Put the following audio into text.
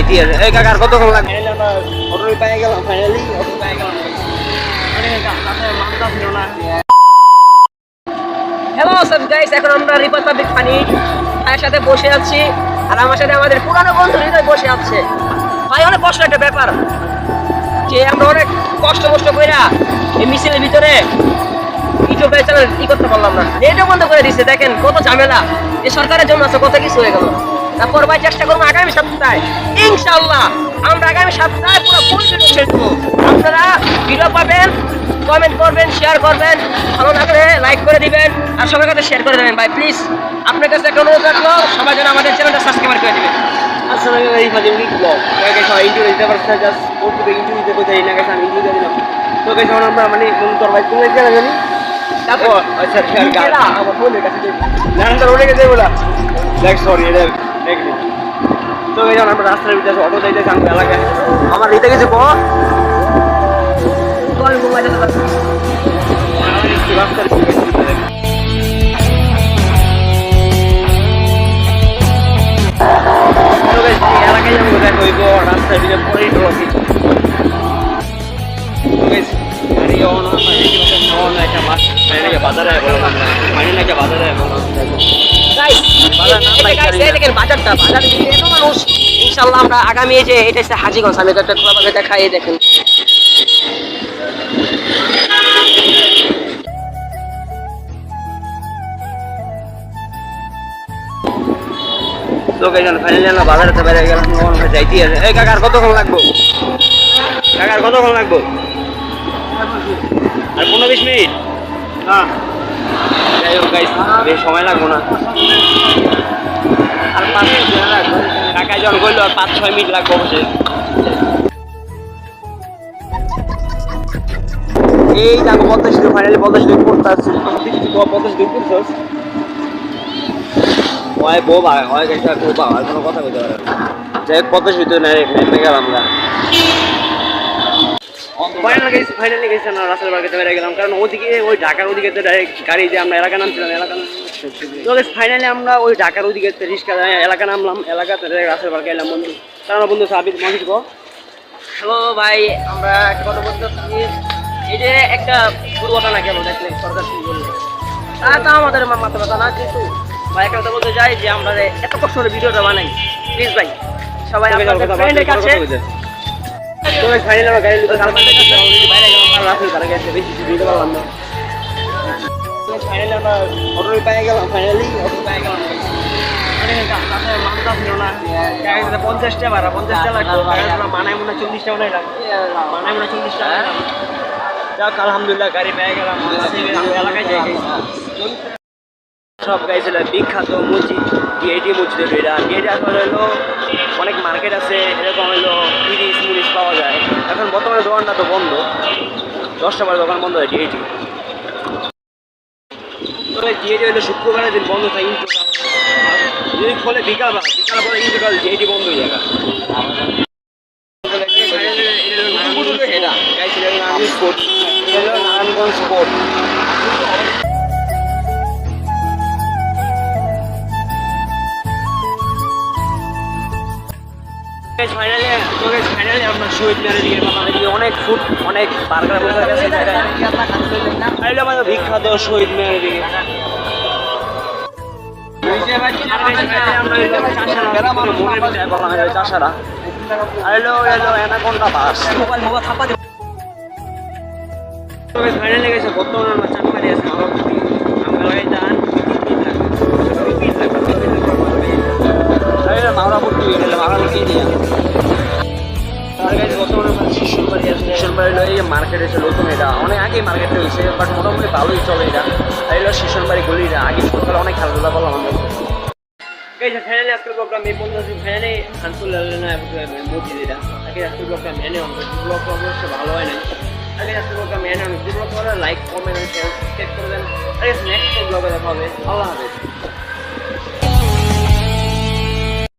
যাইতে আছে। এই কাকার কতক্ষণ লাগবে? অটো পেয়ে গেলাম, ফাইনালি অটো পেয়ে গেলাম। হ্যালো গাইস, এখন আমরা রিপাবলিক ফানি ভাইয়ের সাথে বসে আছি, আর আমার সাথে আমাদের পুরানো বন্ধু হৃদয় বসে আছে। ভাই অনেক কষ্ট একটা ব্যাপার যে আমরা অনেক কষ্ট কইরা এই মিছিলের ভিতরে ইউটিউব চ্যানেল করতে পারলাম না, নেটও বন্ধ করে দিচ্ছে। দেখেন কত ঝামেলা, এই সরকারের জন্য আছে কত কিছু হয়ে গেল। তারপর ভাই চেষ্টা করবো আগামী সপ্তাহে ইনশাআল্লাহ আমরা আগামী সপ্তাহে পুরো ফুল ভিডিও ছেড়ে দেবো। আপনারা ভিডিও পাবেন, কমেন্ট করবেন, শেয়ার করবেন, ভালো লাগলে লাইক করে দিবেন আর সবার কাছে শেয়ার করে দেবেন। ভাই প্লিজ আপনার কাছে একটা অনুরোধ রাখলো, সবাই যেন আমাদের চ্যানেলটা সাবস্ক্রাইব করে দিবেন। আসসালামু আলাইকুম, ব্লগ সবাই ইন্টারভিউ দিতে পারছে, জাস্ট ওটুকু ইন্টারভিউ দিতে কোথায় না গেছে, আমি ইন্টারভিউ দিলাম। তো গেছে আমরা মানে তোর ভাই তুমি গেলে জানি তারপর আচ্ছা শেয়ার আমার ফোনের কাছে নাম্বার উঠে গেছে বলা দেখ, সরি এটা দেখবি। তো গেছে আমরা রাস্তার ভিতরে অটো যাইতেছি আমার এলাকায়, আমার দিতে গেছে তো আমি মোবাইল যেতে পারছি রাস্তার এলাকায় যাবো, দেখো ওই রাস্তার ভিতরে পরেই ঢোকি ইনশাল্লাহ আমরা আগামী যে এটা হচ্ছে হাজীগঞ্জ, আমি একটা খোলা বাজারটা খাইয়ে দেখেন। বাজারে বেড়ে গেলাম, যাইতে আছে। এই কাকার কতক্ষণ লাগবো? কাকার কতক্ষণ লাগবো? আর 15-20 মিনিট? হ্যাঁ, যাই হোক গাইস, বেশ সময় লাগবো না। আর 5 মিনিট লাগবে, কাকায় যখন করলো আর 5-6 মিনিট লাগবে অবশ্যই। এই দেখো 50 ফাইনালি 50 করতে আসছে, 50 করছস হয় বউ ভাই হয় গেছে, খুব আর কোনো কথা বলতে পারে যাই 50 নেমে গেলাম আমরা। ফাইনালি গেছে না রাস্তার বাড়িতে বেড়ে গেলাম, কারণ ওদিকে ওই ঢাকার ওদিকে তো ডাইরেক্ট গাড়ি যে আমরা এলাকা নামছিলাম, এলাকা তো ফাইনালি আমরা ওই ঢাকার ওদিকে রিক্সা এলাকা নামলাম, এলাকাতে রাস্তার বাড়ি এলাম বন্ধু। কারণ বন্ধু সাবিত মানুষ গো। হ্যালো ভাই, আমরা একটা কথা বলতে চাচ্ছি, এই যে একটা দুর্ঘটনা গেল দেখলেন সরকার কি বললো, তা আমাদের মাথা ব্যথা না, কিন্তু ভাই একটা কথা বলতে চাই যে আমরা এত কষ্ট করে ভিডিওটা বানাই, প্লিজ ভাই সবাই আপনাদের ফ্রেন্ডের কাছে ফাইনালি আমার গাড়ি ফাইনালি আমরা অটো পেয়ে গেলাম, ফাইনালি অটো পেয়ে গেলাম। 50 টাকা ভাড়া, 50 টাকা লাগবে, মানায় মনে 40 টাকা লাগবে, মানায় মনে 40 টাকা। যাক আলহামদুলিল্লাহ গাড়ি পেয়ে গেলাম, এলাকায় যাই সব গাইছিল বিখ্যাত মসজিদ গেটি মসজিদের। এটা গেটে আসলে হলো অনেক মার্কেট আছে, এরকম হলো তিরিশ মুরিশ পাওয়া যায়। এখন বর্তমানে দোকানটা তো বন্ধ, 10টা পরে দোকান বন্ধ হয় গেটি। তবে গেটি হলো শুক্রবারের দিন বন্ধ থাকে, যদি খোলে বিকাল পরে ইন্টুকাল গেটি বন্ধ হয়ে যায়। নারায়ণগঞ্জ স্পোর্ট ফাইনালি আমরা শহীদ মিনারের দিকে অনেক ফুড অনেক বার্গার বোঝা গেছে, বিখ্যাত শহীদ মিনারের দিকে। চাষারা অ্যানাকোন্ডা বাস ফাইনালি গেছে। বর্তমানে আমরা চাকমারি আছে, মাওরাপুর মার্কেট এসে নতুন, এটা অনেক আগে মার্কেটে হয়েছে, বাট মোটামুটি ভালোই চলে। এটা হলো স্টেশনবাড়ি গলি, আগে সকালে অনেক খেলাধুলা করলাম আমরা। ফাইনালি আজকের প্রোগ্রাম এই পর্যন্ত। ফাইনালি আনসুল মসজিদ, এটা আগে আজকের প্রোগ্রাম মেনে ব্লগ অবশ্য ভালো হয় না, আগে আজকের প্রোগ্রাম মেনে ব্লগ করে লাইক কমেন্ট শেয়ার সাবস্ক্রাইব করে দেন। নেক্সট ব্লগে দেখা হবে, আল্লাহ হাফেজ।